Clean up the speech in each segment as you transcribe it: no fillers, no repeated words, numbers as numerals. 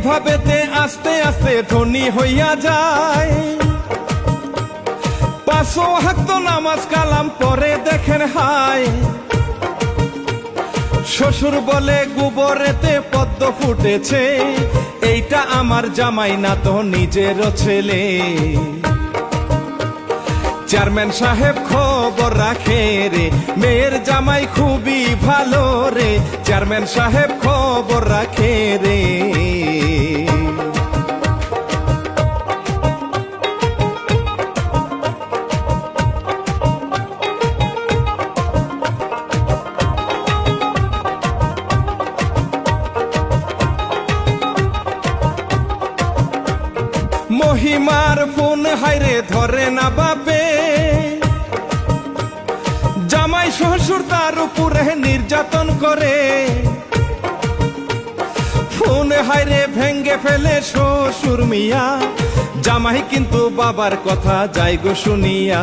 এইভাবেতে আস্তে আস্তে ধনী হইয়া যায়। 5 ওয়াক্ত নামাজ কালাম পরে দেখেন হায়। শ্বশুর বলে গোবরেতে পদ্ম ফুটেছে, এইটা আমার জামাই না তো নিজেরও ছেলে। চেয়ারম্যান সাহেব খবর রাখে রে, মেয়ের জামাই খুবই ভালো রে। চেয়ারম্যান সাহেব খবর রাখে রে। মহিমার ফোন হাইরে ধরে না বাপে, জামাই শ্বশুর তার উপরে নির্যাতন করে। ফোন হাইরে ভেঙ্গে ফেলে শ্বশুর মিয়া, জামাই কিন্তু বাবার কথা যাই গো শুনিয়া।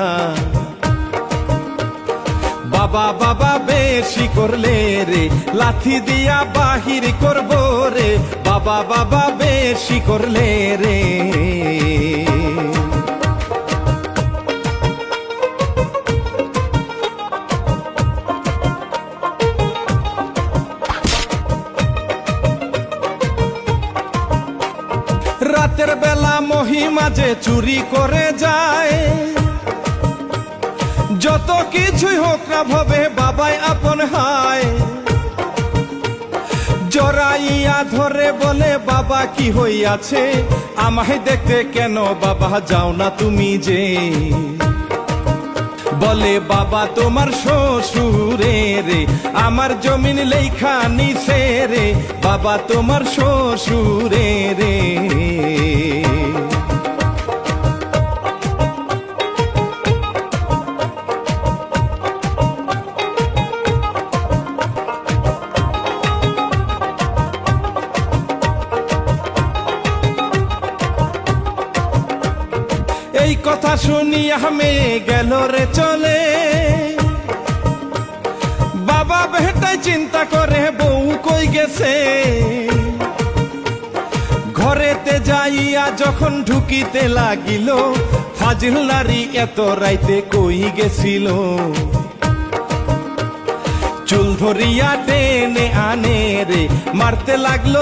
বাবা বাবা বেশি করলে রে, লাথি দিয়া বাহির করব রে। বাবা বাবা বেশি করলে রে। রাতের বেলা মহিমা যে চুরি করে যায়, যত কিছুই হোক না ভবে বাবাই আপন হায়। জড়াইয়া ধরে বলে বাবা কি হইয়াছে, আমায় দেখতে কেন বাবা যাও না তুমি যে। বলে বাবা তোমার শ্বশুরে রে, আমার জমিন লেখা নিছে রে। বাবা তোমার শ্বশুরে রে। এই কথা শুনিয়া মেয়ে গেল রে চলে। বাবা বেটাই চিন্তা করে বউ কই গেছে। ঘরেতে যাইয়া যখন ঢুকিতে লাগিল, ফাজিল নারী এত রাইতে কই গেছিল। চুল ধরিয়া টেনে আনে রে, মারতে লাগলো।